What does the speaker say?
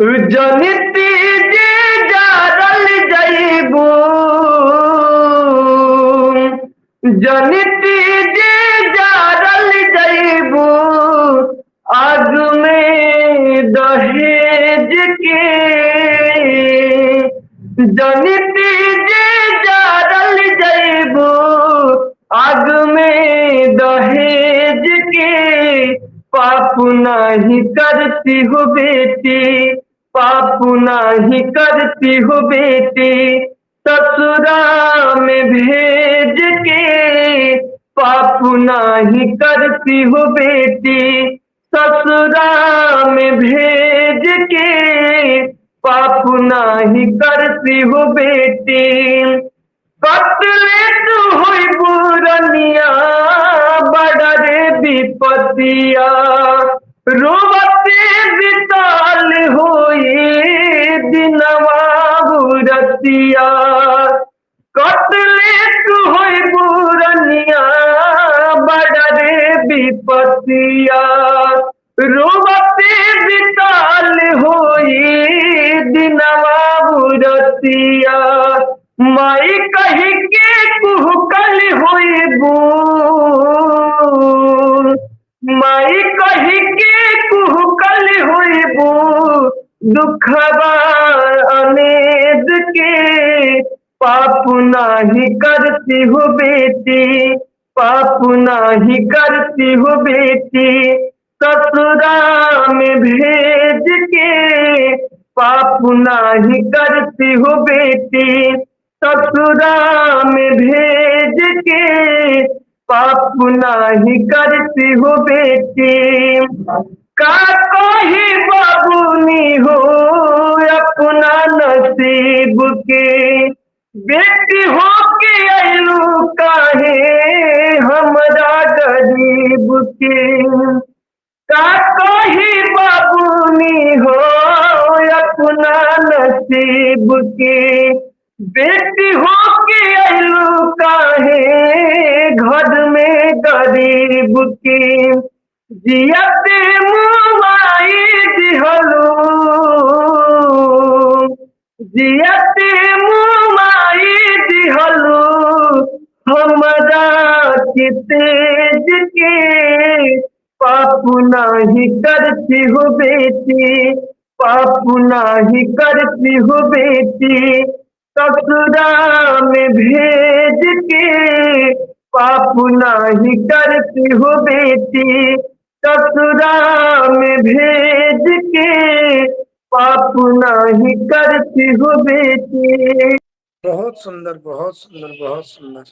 जनिती जे जारल जइबू, जनिती जे जारल जइबू, आग में दहेज के। जनिती जे जारल जइबू, आग में दहेज के। पाप नहीं करती हो बेटी, पाप नहीं करती हो बेटी, ससुरा में भेज के। पाप नहीं करती हो बेटी, ससुरा में भेज के। पाप नहीं करती हो बेटी। कतले तू हुई बुरनिया, बड़ा रे विपतिया। रोवते बिताल होई दिनवा बुरतिया। कतले तू हुई बुरनिया, बड़ा रे विपतिया। रोवते बिताल होई दिनवा बुरतिया। माई कही के कुहकल हुई बू, माई कही के कुहकल हुई बू, दुखबा अनेद के। पाप नाही करती हो बेटी, पाप नाही करती हो बेटी, ससुरा में भेज के। पाप नाही करती हो बेटी, ससुरा में भेज के। पाप नाही करती हो बेटी। का कही बाबूनी हो अपना नसीब के, बेटी हो के अयलू काहे हमरा गरीब के। का कही बाबूनी हो अपना नसीब के, बेटी हो के अयलू काहे घर में गरीब की। जियते मुआई दिहलू, जियते मुआई दिहलू, हमरा के तेज के। पाप नाही करती हो बेटी, पाप नाही करती हो बेटी, ससुरा में भेज के। पाप नाही करती हो बेटी, ससुरा में भेज के। पाप नाही करती हो बेटी। बहुत सुंदर, बहुत सुंदर, बहुत सुंदर।